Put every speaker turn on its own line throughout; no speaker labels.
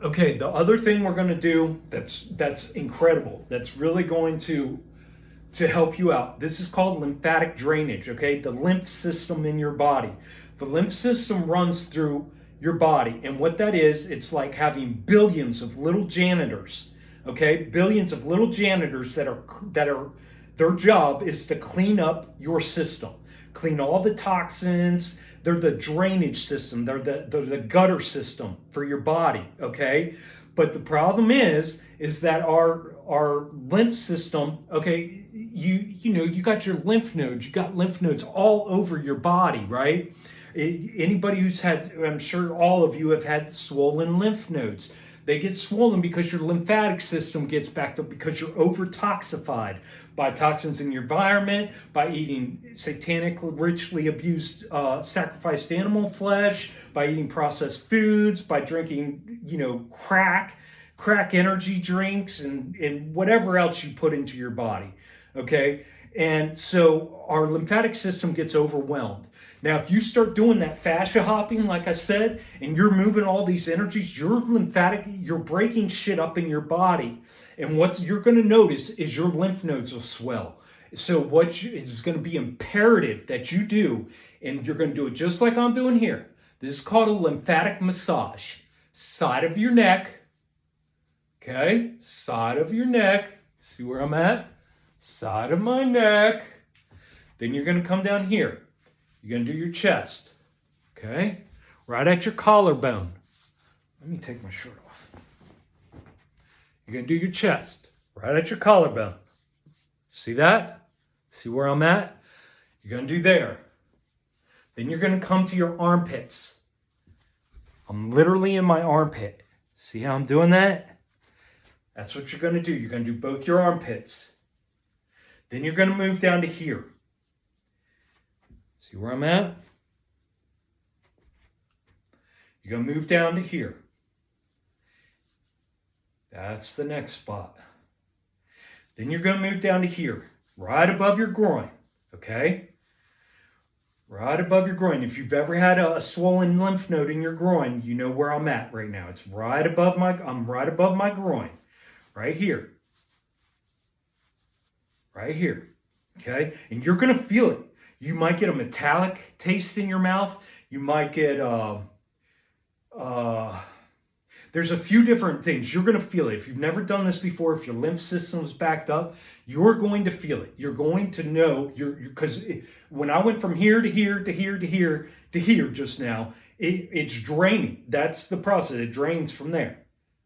Okay, the other thing we're going to do that's incredible. That's really going to help you out. This is called lymphatic drainage, okay? The lymph system in your body. The lymph system runs through your body, and what that is, it's like having billions of little janitors, okay? Billions of little janitors that are their job is to clean up your system, clean all the toxins. They're the drainage system. They're the gutter system for your body, okay? But the problem is that our lymph system, okay, you know, you got your lymph nodes, you got lymph nodes all over your body, right? Anybody who's had, I'm sure all of you have had swollen lymph nodes. They get swollen because your lymphatic system gets backed up because you're over toxified by toxins in your environment, by eating satanic, richly abused, sacrificed animal flesh, by eating processed foods, by drinking, you know, crack energy drinks, and whatever else you put into your body. Okay. And so our lymphatic system gets overwhelmed. Now, if you start doing that fascia hopping, like I said, and you're moving all these energies, you're breaking shit up in your body. And what you're going to notice is your lymph nodes will swell. So is going to be imperative that you do, and you're going to do it just like I'm doing here. This is called a lymphatic massage. Side of your neck. Okay, side of your neck. See where I'm at? Side of my neck. Then you're going to come down here. You're going to do your chest. Okay? Right at your collarbone. Let me take my shirt off. You're going to do your chest. Right at your collarbone. See that? See where I'm at? You're going to do there. Then you're going to come to your armpits. I'm literally in my armpit. See how I'm doing that? That's what you're going to do. You're going to do both your armpits. Then you're going to move down to here. See where I'm at? You're going to move down to here. That's the next spot. Then you're going to move down to here, right above your groin, okay? Right above your groin. If you've ever had a swollen lymph node in your groin, you know where I'm at right now. I'm right above my groin, right here. Right here, okay? And you're going to feel it. You might get a metallic taste in your mouth. You might get, there's a few different things. You're going to feel it. If you've never done this before, if your lymph system's backed up, you're going to feel it. You're going to know, because when I went from here to here to here to here to here just now, it's draining. That's the process. It drains from there,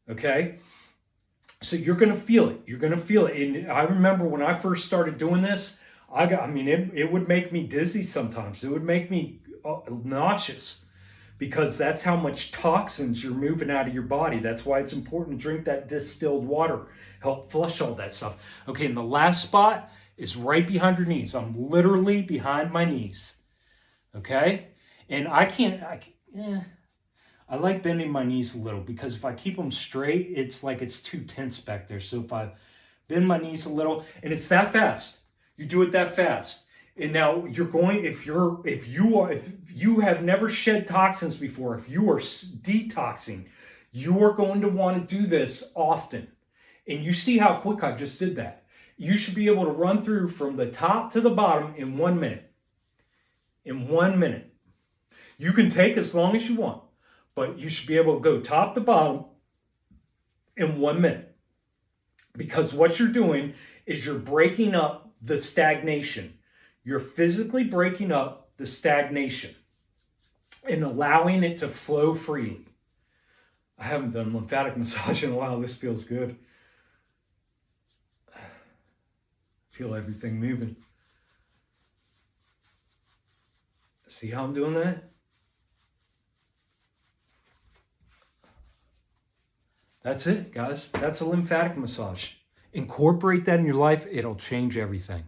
okay? So you're going to feel it. You're going to feel it. And I remember when I first started doing this, it would make me dizzy sometimes. It would make me nauseous because that's how much toxins you're moving out of your body. That's why it's important to drink that distilled water, help flush all that stuff. Okay, and the last spot is right behind your knees. I'm literally behind my knees. Okay? And I like bending my knees a little because if I keep them straight, it's like it's too tense back there. So if I bend my knees a little, and it's that fast, you do it that fast. And now if you have never shed toxins before, if you are detoxing, you are going to want to do this often. And you see how quick I just did that. You should be able to run through from the top to the bottom in 1 minute. In 1 minute. You can take as long as you want, but you should be able to go top to bottom in 1 minute. Because what you're doing is you're breaking up the stagnation. You're physically breaking up the stagnation and allowing it to flow freely. I haven't done lymphatic massage in a while. This feels good. Feel everything moving. See how I'm doing that? That's it, guys. That's a lymphatic massage. Incorporate that in your life. It'll change everything.